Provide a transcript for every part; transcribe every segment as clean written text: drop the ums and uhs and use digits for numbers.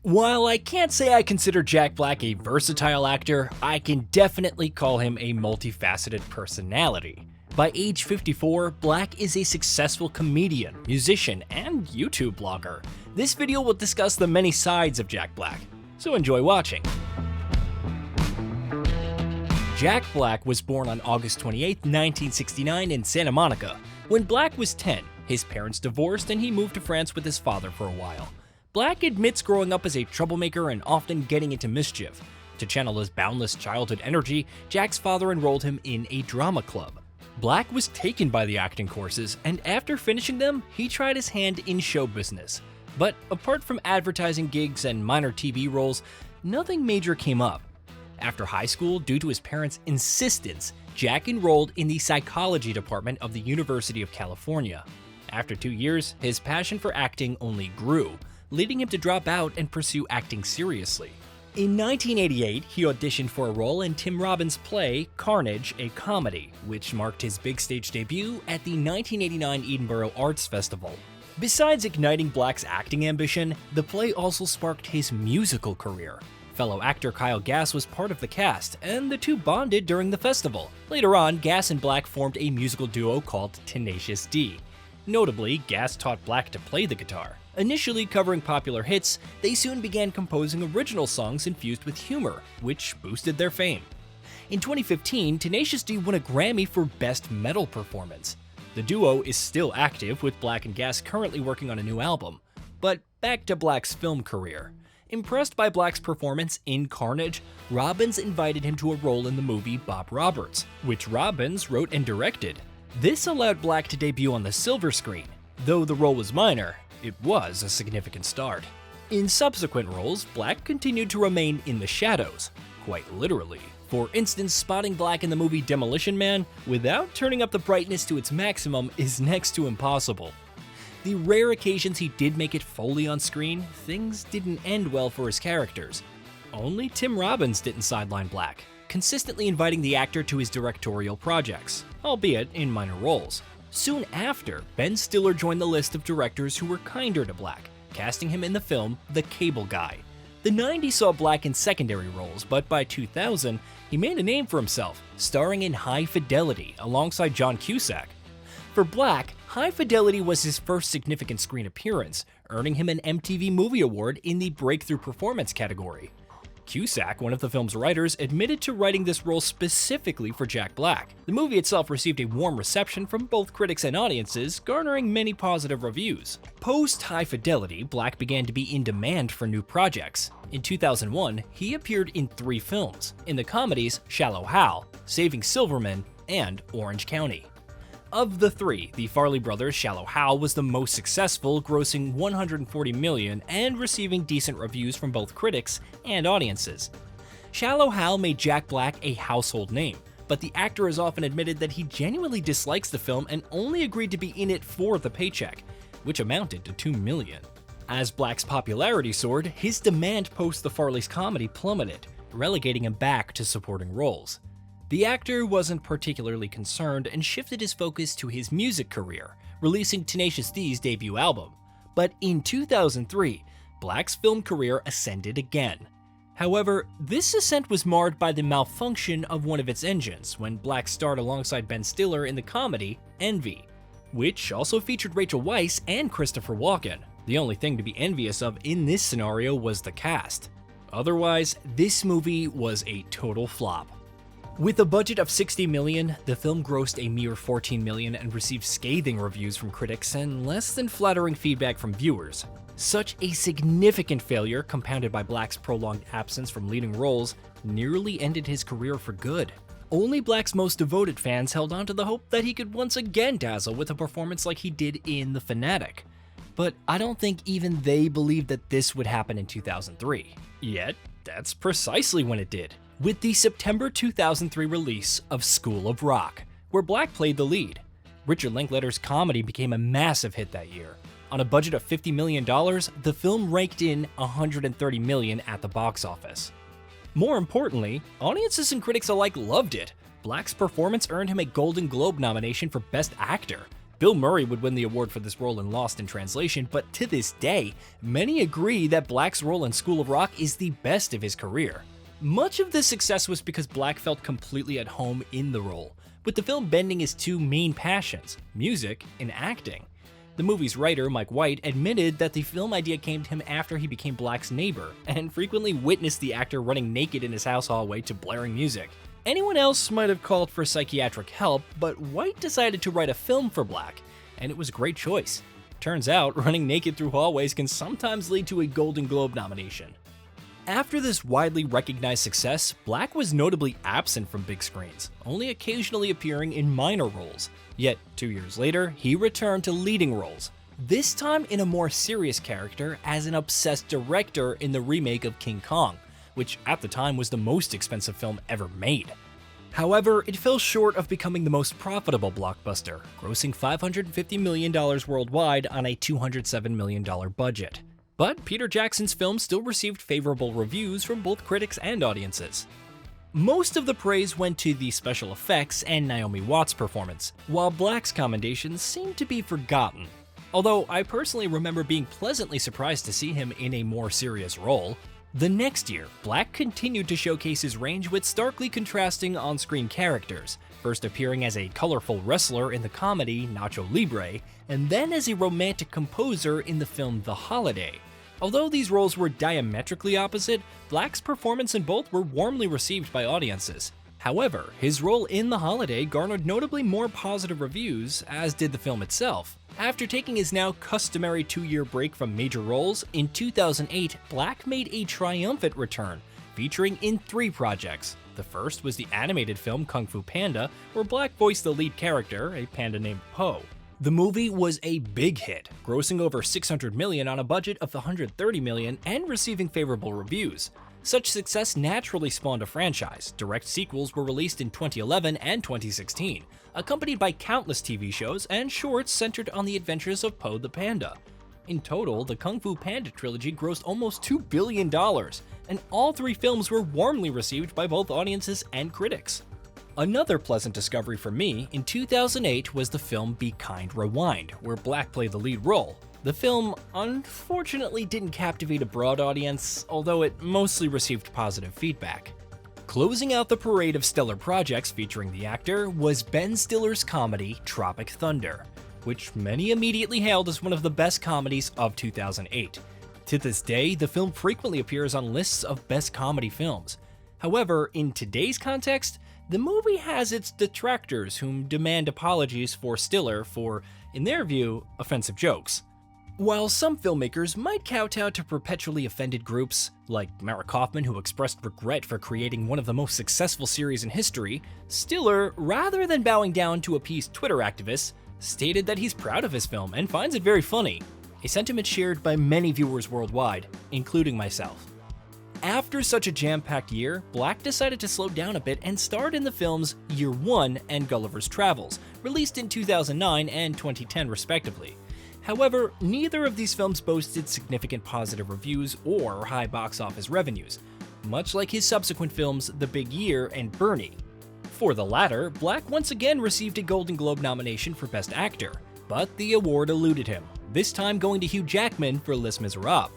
While I can't say I consider Jack Black a versatile actor, I can definitely call him a multifaceted personality. By age 54, Black is a successful comedian, musician, and YouTube blogger. This video will discuss the many sides of Jack Black, so enjoy watching. Jack Black was born on August 28, 1969 in Santa Monica. When Black was 10, his parents divorced and he moved to France with his father for a while. Black admits growing up as a troublemaker and often getting into mischief. To channel his boundless childhood energy, Jack's father enrolled him in a drama club. Black was taken by the acting courses, and after finishing them, he tried his hand in show business. But apart from advertising gigs and minor TV roles, nothing major came up. After high school, due to his parents' insistence, Jack enrolled in the psychology department of the University of California. After 2 years, his passion for acting only grew, leading him to drop out and pursue acting seriously. In 1988, he auditioned for a role in Tim Robbins' play Carnage, a Comedy, which marked his big stage debut at the 1989 Edinburgh Arts Festival. Besides igniting Black's acting ambition, the play also sparked his musical career. Fellow actor Kyle Gass was part of the cast, and the two bonded during the festival. Later on, Gass and Black formed a musical duo called Tenacious D. Notably, Gass taught Black to play the guitar. Initially covering popular hits, they soon began composing original songs infused with humor, which boosted their fame. In 2015, Tenacious D won a Grammy for Best Metal Performance. The duo is still active, with Black and Gass currently working on a new album. But back to Black's film career. Impressed by Black's performance in Carnage, Robbins invited him to a role in the movie Bob Roberts, which Robbins wrote and directed. This allowed Black to debut on the silver screen. Though the role was minor, it was a significant start. In subsequent roles, Black continued to remain in the shadows, quite literally. For instance, spotting Black in the movie Demolition Man without turning up the brightness to its maximum is next to impossible. The rare occasions he did make it fully on screen, things didn't end well for his characters. Only Tim Robbins didn't sideline Black, consistently inviting the actor to his directorial projects, albeit in minor roles. Soon after, Ben Stiller joined the list of directors who were kinder to Black, casting him in the film The Cable Guy. The 90s saw Black in secondary roles, but by 2000, he made a name for himself, starring in High Fidelity alongside John Cusack. For Black, High Fidelity was his first significant screen appearance, earning him an MTV Movie Award in the Breakthrough Performance category. Cusack, one of the film's writers, admitted to writing this role specifically for Jack Black. The movie itself received a warm reception from both critics and audiences, garnering many positive reviews. Post High Fidelity, Black began to be in demand for new projects. In 2001, he appeared in 3 films, in the comedies Shallow Hal, Saving Silverman, and Orange County. Of the 3, the Farley brothers' Shallow Hal was the most successful, grossing $140 million and receiving decent reviews from both critics and audiences. Shallow Hal made Jack Black a household name, but the actor has often admitted that he genuinely dislikes the film and only agreed to be in it for the paycheck, which amounted to $2 million. As Black's popularity soared, his demand post the Farley's comedy plummeted, relegating him back to supporting roles. The actor wasn't particularly concerned and shifted his focus to his music career, releasing Tenacious D's debut album. But in 2003, Black's film career ascended again. However, this ascent was marred by the malfunction of one of its engines when Black starred alongside Ben Stiller in the comedy Envy, which also featured Rachel Weisz and Christopher Walken. The only thing to be envious of in this scenario was the cast. Otherwise, this movie was a total flop. With a budget of $60 million, the film grossed a mere $14 million and received scathing reviews from critics and less than flattering feedback from viewers. Such a significant failure, compounded by Black's prolonged absence from leading roles, nearly ended his career for good. Only Black's most devoted fans held on to the hope that he could once again dazzle with a performance like he did in The Fanatic. But I don't think even they believed that this would happen in 2003. Yet, that's precisely when it did, with the September 2003 release of School of Rock, where Black played the lead. Richard Linklater's comedy became a massive hit that year. On a budget of $50 million, the film raked in $130 million at the box office. More importantly, audiences and critics alike loved it. Black's performance earned him a Golden Globe nomination for Best Actor. Bill Murray would win the award for this role in Lost in Translation, but to this day, many agree that Black's role in School of Rock is the best of his career. Much of this success was because Black felt completely at home in the role, with the film bending his two main passions, music and acting. The movie's writer, Mike White, admitted that the film idea came to him after he became Black's neighbor, and frequently witnessed the actor running naked in his house hallway to blaring music. Anyone else might have called for psychiatric help, but White decided to write a film for Black, and it was a great choice. Turns out, running naked through hallways can sometimes lead to a Golden Globe nomination. After this widely recognized success, Black was notably absent from big screens, only occasionally appearing in minor roles. Yet, 2 years later, he returned to leading roles, this time in a more serious character as an obsessed director in the remake of King Kong, which at the time was the most expensive film ever made. However, it fell short of becoming the most profitable blockbuster, grossing $550 million worldwide on a $207 million budget. But Peter Jackson's film still received favorable reviews from both critics and audiences. Most of the praise went to the special effects and Naomi Watts' performance, while Black's commendations seemed to be forgotten. Although I personally remember being pleasantly surprised to see him in a more serious role. The next year, Black continued to showcase his range with starkly contrasting on-screen characters, first appearing as a colorful wrestler in the comedy Nacho Libre, and then as a romantic composer in the film The Holiday. Although these roles were diametrically opposite, Black's performance in both were warmly received by audiences. However, his role in The Holiday garnered notably more positive reviews, as did the film itself. After taking his now customary 2-year break from major roles, in 2008, Black made a triumphant return, featuring in 3 projects. The first was the animated film Kung Fu Panda, where Black voiced the lead character, a panda named Po. The movie was a big hit, grossing over $600 million on a budget of $130 million and receiving favorable reviews. Such success naturally spawned a franchise. Direct sequels were released in 2011 and 2016, accompanied by countless TV shows and shorts centered on the adventures of Po the Panda. In total, the Kung Fu Panda trilogy grossed almost $2 billion, and all 3 films were warmly received by both audiences and critics. Another pleasant discovery for me in 2008 was the film Be Kind, Rewind, where Black played the lead role. The film unfortunately didn't captivate a broad audience, although it mostly received positive feedback. Closing out the parade of stellar projects featuring the actor was Ben Stiller's comedy Tropic Thunder, which many immediately hailed as one of the best comedies of 2008. To this day, the film frequently appears on lists of best comedy films. However, in today's context, the movie has its detractors whom demand apologies for Stiller for, in their view, offensive jokes. While some filmmakers might kowtow to perpetually offended groups, like Mara Kaufman, who expressed regret for creating one of the most successful series in history, Stiller, rather than bowing down to appease Twitter activists, stated that he's proud of his film and finds it very funny, a sentiment shared by many viewers worldwide, including myself. After such a jam-packed year, Black decided to slow down a bit and starred in the films Year One and Gulliver's Travels, released in 2009 and 2010 respectively. However, neither of these films boasted significant positive reviews or high box office revenues, much like his subsequent films The Big Year and Bernie. For the latter, Black once again received a Golden Globe nomination for Best Actor, but the award eluded him, this time going to Hugh Jackman for Les Miserables.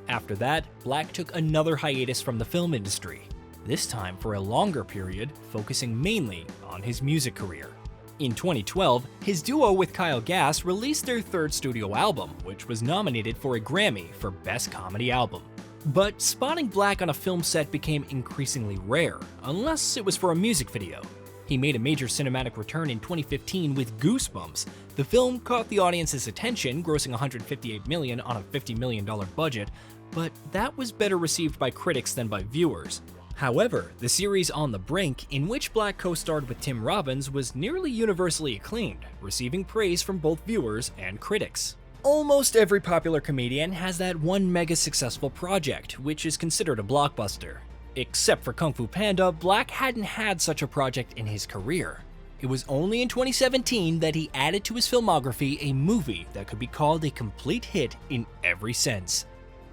After that, Black took another hiatus from the film industry, this time for a longer period, focusing mainly on his music career. In 2012, his duo with Kyle Gass released their 3rd studio album, which was nominated for a Grammy for Best Comedy Album. But spotting Black on a film set became increasingly rare, unless it was for a music video. He made a major cinematic return in 2015 with Goosebumps. The film caught the audience's attention, grossing $158 million on a $50 million budget, but that was better received by critics than by viewers. However, the series On the Brink, in which Black co-starred with Tim Robbins, was nearly universally acclaimed, receiving praise from both viewers and critics. Almost every popular comedian has that one mega successful project, which is considered a blockbuster. Except for Kung Fu Panda, Black hadn't had such a project in his career. It was only in 2017 that he added to his filmography a movie that could be called a complete hit in every sense.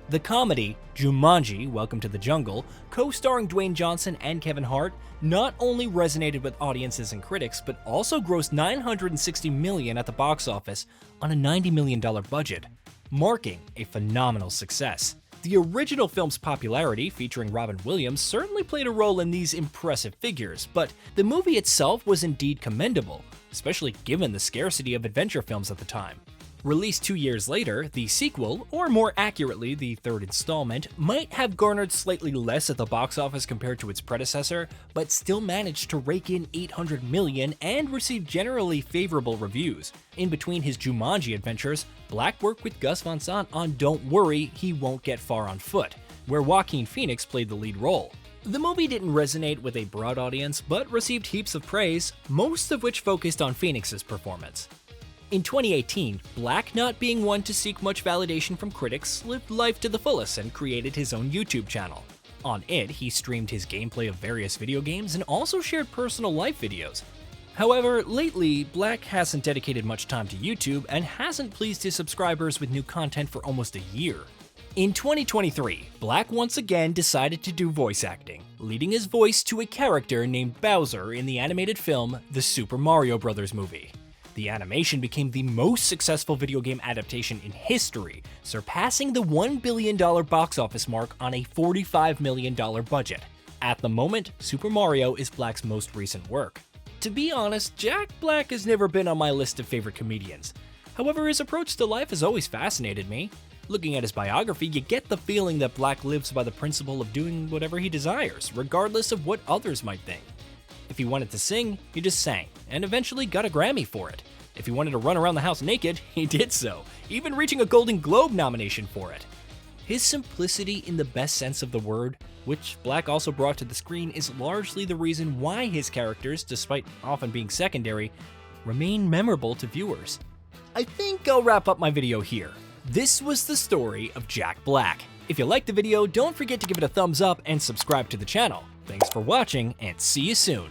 The comedy, Jumanji, Welcome to the Jungle, co-starring Dwayne Johnson and Kevin Hart, not only resonated with audiences and critics, but also grossed $960 million at the box office on a $90 million budget, marking a phenomenal success. The original film's popularity, featuring Robin Williams, certainly played a role in these impressive figures, but the movie itself was indeed commendable, especially given the scarcity of adventure films at the time. Released 2 years later, the sequel, or more accurately, the third installment, might have garnered slightly less at the box office compared to its predecessor, but still managed to rake in $800 million and receive generally favorable reviews. In between his Jumanji adventures, Black worked with Gus Van Sant on Don't Worry, He Won't Get Far on Foot, where Joaquin Phoenix played the lead role. The movie didn't resonate with a broad audience, but received heaps of praise, most of which focused on Phoenix's performance. In 2018, Black, not being one to seek much validation from critics, lived life to the fullest and created his own YouTube channel. On it, he streamed his gameplay of various video games and also shared personal life videos. However, lately, Black hasn't dedicated much time to YouTube and hasn't pleased his subscribers with new content for almost a year. In 2023, Black once again decided to do voice acting, leading his voice to a character named Bowser in the animated film The Super Mario Bros. Movie. The animation became the most successful video game adaptation in history, surpassing the $1 billion box office mark on a $45 million budget. At the moment, Super Mario is Black's most recent work. To be honest, Jack Black has never been on my list of favorite comedians. However, his approach to life has always fascinated me. Looking at his biography, you get the feeling that Black lives by the principle of doing whatever he desires, regardless of what others might think. If he wanted to sing, he just sang, and eventually got a Grammy for it. If he wanted to run around the house naked, he did so, even reaching a Golden Globe nomination for it. His simplicity in the best sense of the word, which Black also brought to the screen, is largely the reason why his characters, despite often being secondary, remain memorable to viewers. I think I'll wrap up my video here. This was the story of Jack Black. If you liked the video, don't forget to give it a thumbs up and subscribe to the channel. Thanks for watching, and see you soon.